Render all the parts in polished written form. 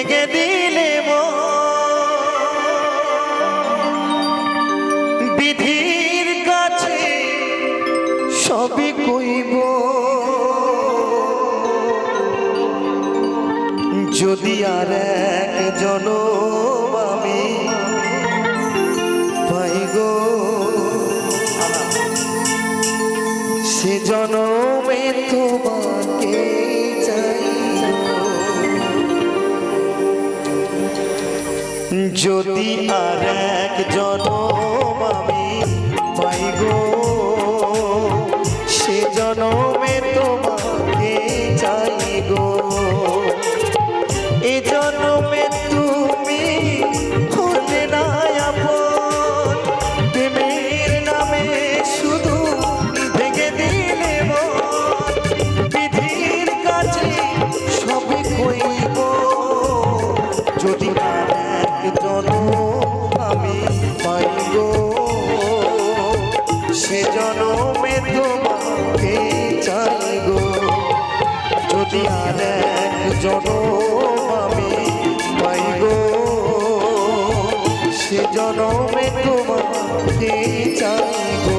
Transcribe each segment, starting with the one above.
ভেঙে দিলে বিধির কাছে সবই কইব যদি আর এক জনম আমি পাই গো সে জনমে তোমাকে চাই যদি আর এক জনম আমি পাই গো সে জনমে তোমাকে চাই গো এ জনমে তুমি হলে না আপন প্রেমের নামে শুধু ভেঙে দিলে বিধির কাছে সবই কইব যদি আর এক জনম আমি পাই গো সে জনমে তোমাকে চাই গো যদি আর এক জনম আমি পাই গো সে জনমে তোমাকে চাই গো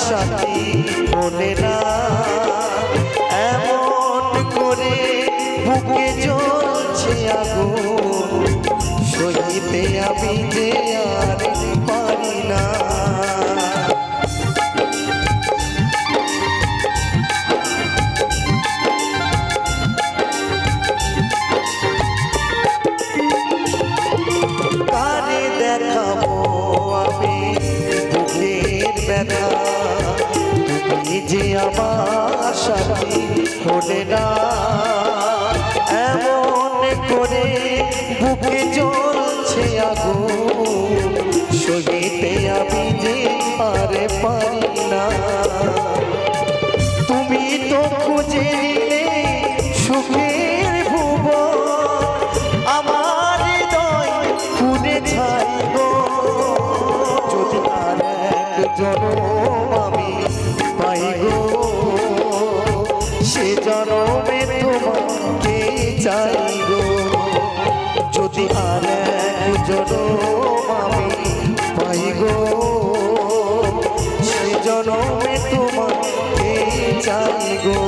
সাথী বলে না এমন করে বুকে জ্বলছে আগুন সইতে আমি যে আর পারি না কানে দেখাবো আমি বুকের ব্যথা যে আমার সাথী হলে না এমন করে বুকে জ্বলছে আগুন সইতে আমি যে আর পারি না তুমি তো খুঁজে নিলে সুখের ভুবন আমার হৃদয় পুড়ে ছাই গো যদি আর এক জনম আমি পাই গো সে জনমে তোমাকে চাই গো যদি আর এক জনম আমি পাই গো সে জনমে তোমাকে চাই গো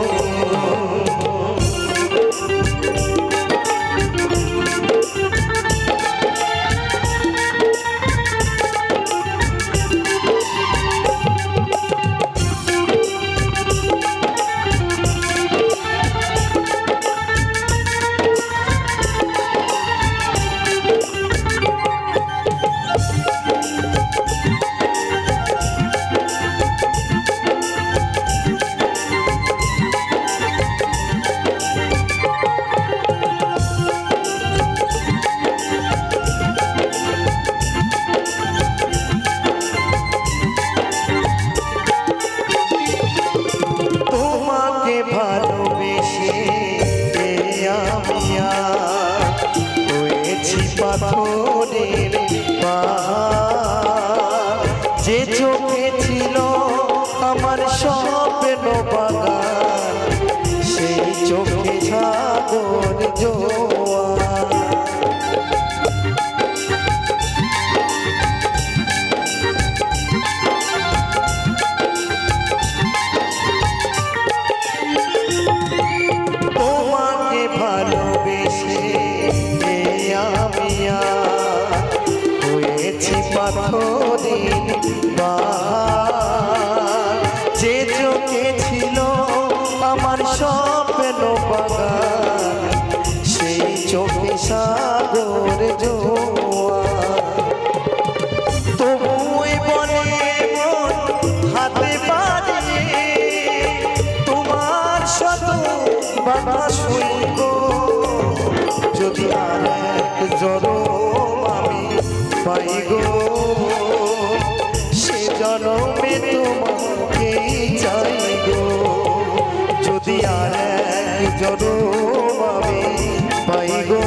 ভালোবেসে আমি হয়েছি পাথরের পাহাড় যে চোখে ছিল আমার স্বপ্ন বাগান সেই চোখে সাগর জোয়ার ভালোবেসে আমি হয়েছি পাথরের পাহাড় যে চোখে ছিল কথা শুনব যদি আর এক জনম আমি পাই গো সে জনমে তোমাকে চাই গো যদি আর এক জনম আমি পাই গো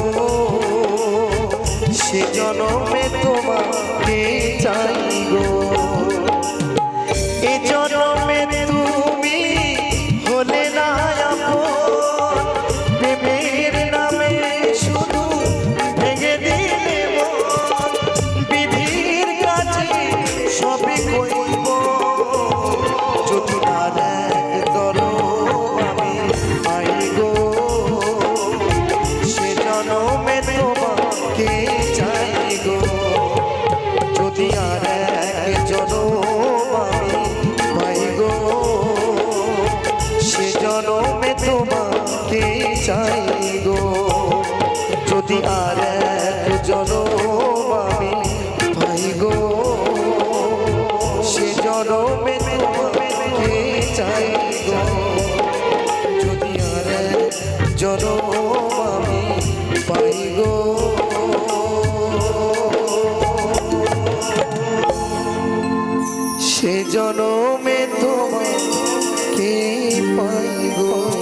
সে জনমে তোমাকে চাই গো এ জনমে তুমি হলে না আপন প্রেমের নামে শুধু ভেঙে দিলে মন বিধির কাছে সবই কইব যদি আর এক জনম আমি পাই গো সে জনমে তোমাকে চাই গো যদি আর এক জনম আমি পাই গো সে জনমে তোমাকে চাই গো যদি আর এক জনম আমি পাই গো সে জনমে তোমাকে চাই গো যদি আর এক জনম আমি পাই গো সে জনমে তোমাকে পাই গো।